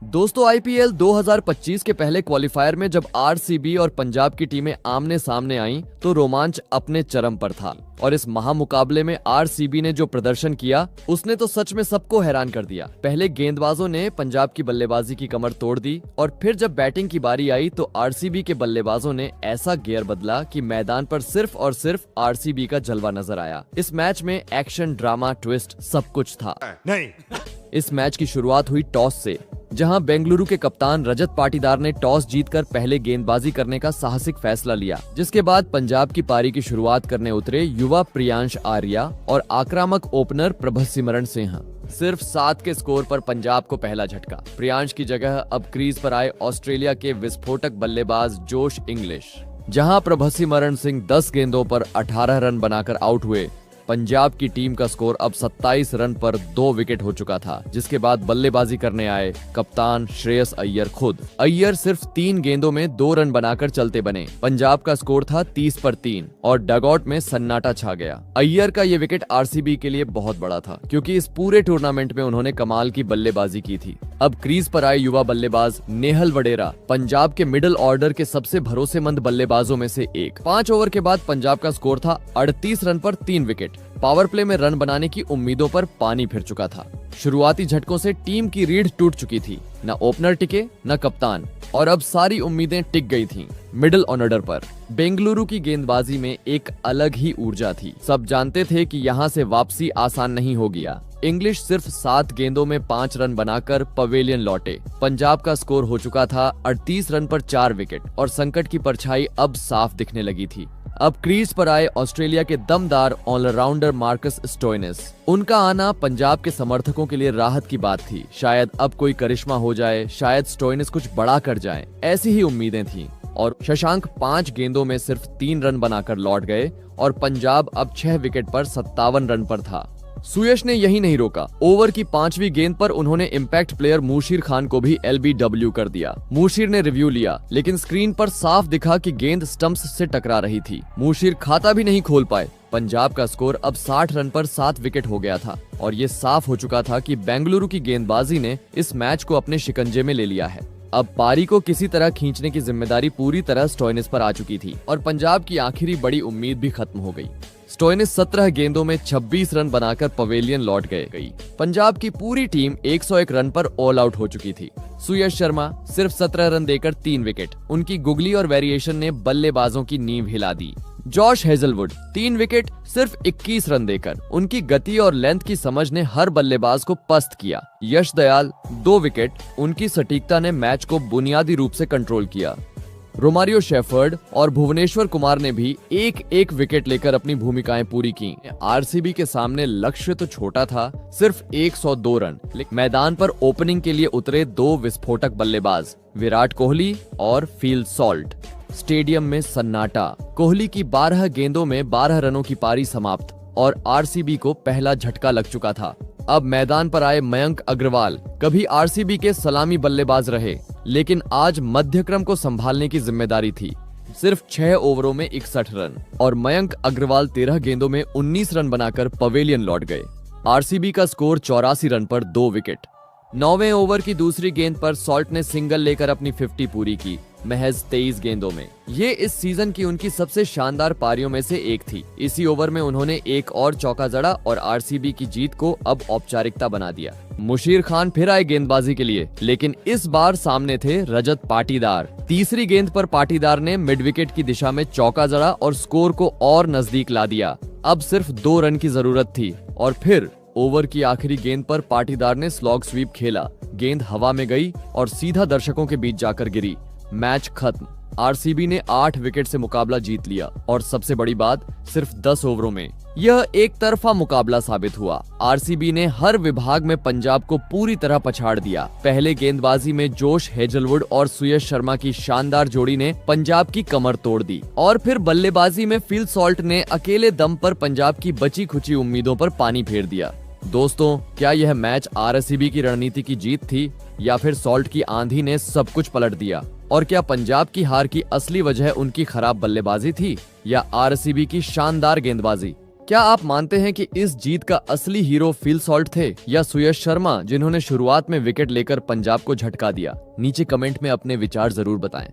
दोस्तों आईपीएल 2025 के पहले क्वालिफायर में जब आरसीबी और पंजाब की टीमें आमने सामने आईं तो रोमांच अपने चरम पर था और इस महामुकाबले में आरसीबी ने जो प्रदर्शन किया उसने तो सच में सबको हैरान कर दिया। पहले गेंदबाजों ने पंजाब की बल्लेबाजी की कमर तोड़ दी और फिर जब बैटिंग की बारी आई तो आरसीबी के बल्लेबाजों ने ऐसा गियर बदला कि मैदान पर सिर्फ और सिर्फ आरसीबी का जलवा नजर आया। इस मैच में एक्शन, ड्रामा, ट्विस्ट सब कुछ था। नहीं। इस मैच की शुरुआत हुई टॉस से, जहां बेंगलुरु के कप्तान रजत पाटीदार ने टॉस जीतकर पहले गेंदबाजी करने का साहसिक फैसला लिया, जिसके बाद पंजाब की पारी की शुरुआत करने उतरे युवा प्रियांश आर्या और आक्रामक ओपनर प्रभसिमरण सिंह। सिर्फ 7 के स्कोर पर पंजाब को पहला झटका। प्रियांश की जगह अब क्रीज पर आए ऑस्ट्रेलिया के विस्फोटक बल्लेबाज जोश इंग्लिश। जहां प्रभसिमरण सिंह 10 गेंदों पर 18 रन बनाकर आउट हुए, पंजाब की टीम का स्कोर अब 27 रन पर 2 विकेट हो चुका था, जिसके बाद बल्लेबाजी करने आए कप्तान श्रेयस अय्यर खुद। अय्यर सिर्फ 3 गेंदों में 2 रन बनाकर चलते बने। पंजाब का स्कोर था 30 पर 3 और डगआउट में सन्नाटा छा गया। अय्यर का ये विकेट आरसीबी के लिए बहुत बड़ा था, क्योंकि इस पूरे टूर्नामेंट में उन्होंने कमाल की बल्लेबाजी की थी। अब क्रीज पर आए युवा बल्लेबाज नेहल वडेरा पंजाब के मिडिल ऑर्डर के सबसे भरोसेमंद बल्लेबाजों में से एक। 5 ओवर के बाद पंजाब का स्कोर था 38 रन पर 3 विकेट। पावर प्ले में रन बनाने की उम्मीदों पर पानी फिर चुका था। शुरुआती झटकों से टीम की रीढ़ टूट चुकी थी। न ओपनर टिके न कप्तान, और अब सारी उम्मीदें टिक गई थीं मिडिल ऑर्डर पर। बेंगलुरु की गेंदबाजी में एक अलग ही ऊर्जा थी। सब जानते थे कि यहां से वापसी आसान नहीं हो गया। इंग्लिश सिर्फ 7 गेंदों में 5 रन बनाकर पवेलियन लौटे। पंजाब का स्कोर हो चुका था 38 रन पर 4 विकेट और संकट की परछाई अब साफ दिखने लगी थी। अब क्रीज पर आए ऑस्ट्रेलिया के दमदार ऑलराउंडर मार्कस स्टोइनिस। उनका आना पंजाब के समर्थकों के लिए राहत की बात थी। शायद अब कोई करिश्मा हो जाए, शायद स्टोइनिस कुछ बड़ा कर जाए, ऐसी ही उम्मीदें थीं। और शशांक 5 गेंदों में सिर्फ 3 रन बनाकर लौट गए और पंजाब अब 6 विकेट पर 57 रन पर था। सुयश ने यही नहीं रोका। ओवर की 5वीं गेंद पर उन्होंने इम्पैक्ट प्लेयर मुशीर खान को भी LBW कर दिया। मुशीर ने रिव्यू लिया, लेकिन स्क्रीन पर साफ दिखा कि गेंद स्टंप्स से टकरा रही थी। मुशीर खाता भी नहीं खोल पाए। पंजाब का स्कोर अब 60 रन पर 7 विकेट हो गया था और ये साफ हो चुका था कि बेंगलुरु की गेंदबाजी ने इस मैच को अपने शिकंजे में ले लिया है। अब पारी को किसी तरह खींचने की जिम्मेदारी पूरी तरह स्टोइनिस पर आ चुकी थी और पंजाब की आखिरी बड़ी उम्मीद भी खत्म हो गई। स्टोइनिस 17 गेंदों में 26 रन बनाकर पवेलियन लौट गई। पंजाब की पूरी टीम 101 रन पर ऑल आउट हो चुकी थी। सुयश शर्मा सिर्फ 17 रन देकर 3 विकेट। उनकी गुगली और वेरिएशन ने बल्लेबाजों की नींव हिला दी। जॉश हेजलवुड 3 विकेट सिर्फ 21 रन देकर। उनकी गति और लेंथ की समझ ने हर बल्लेबाज को पस्त किया। यश दयाल 2 विकेट। उनकी सटीकता ने मैच को बुनियादी रूप से कंट्रोल किया। रोमारियो शेफर्ड और भुवनेश्वर कुमार ने भी एक विकेट लेकर अपनी भूमिकाएं पूरी की। आरसीबी के सामने लक्ष्य तो छोटा था, सिर्फ 102 रन। मैदान पर ओपनिंग के लिए उतरे 2 विस्फोटक बल्लेबाज, विराट कोहली और फील सॉल्ट। स्टेडियम में सन्नाटा। कोहली की 12 गेंदों में 12 रनों की पारी समाप्त और आरसीबी को पहला झटका लग चुका था। अब मैदान पर आए मयंक अग्रवाल। कभी आरसीबी के सलामी बल्लेबाज रहे, लेकिन आज मध्यक्रम को संभालने की जिम्मेदारी थी। सिर्फ 6 ओवरों में 61 रन और मयंक अग्रवाल 13 गेंदों में 19 रन बनाकर पवेलियन लौट गए। आरसीबी का स्कोर 84 रन पर 2 विकेट। 9वें ओवर की दूसरी गेंद पर सॉल्ट ने सिंगल लेकर अपनी 50 पूरी की, महज 23 गेंदों में। ये इस सीजन की उनकी सबसे शानदार पारियों में से एक थी। इसी ओवर में उन्होंने एक और चौका जड़ा और आरसीबी की जीत को अब औपचारिकता बना दिया। मुशीर खान फिर आए गेंदबाजी के लिए, लेकिन इस बार सामने थे रजत पाटीदार। तीसरी गेंद पर पाटीदार ने मिड विकेट की दिशा में चौका जड़ा और स्कोर को और नजदीक ला दिया। अब सिर्फ 2 रन की जरूरत थी और फिर ओवर की आखिरी गेंद पर पाटीदार ने स्लॉग स्वीप खेला। गेंद हवा में गई और सीधा दर्शकों के बीच जाकर गिरी। मैच खत्म। आरसीबी ने 8 विकेट से मुकाबला जीत लिया और सबसे बड़ी बात, सिर्फ 10 ओवरों में। यह एक तरफा मुकाबला साबित हुआ। आरसीबी ने हर विभाग में पंजाब को पूरी तरह पछाड़ दिया। पहले गेंदबाजी में जोश हेजलवुड और सुयश शर्मा की शानदार जोड़ी ने पंजाब की कमर तोड़ दी और फिर बल्लेबाजी में फील सॉल्ट ने अकेले दम पर पंजाब की बची खुची उम्मीदों पर पानी फेर दिया। दोस्तों, क्या यह मैच आरसीबी की रणनीति की जीत थी या फिर सॉल्ट की आंधी ने सब कुछ पलट दिया? और क्या पंजाब की हार की असली वजह उनकी खराब बल्लेबाजी थी या आरसीबी की शानदार गेंदबाजी? क्या आप मानते हैं कि इस जीत का असली हीरो फिल सॉल्ट थे या सुयश शर्मा, जिन्होंने शुरुआत में विकेट लेकर पंजाब को झटका दिया? नीचे कमेंट में अपने विचार जरूर बताएं।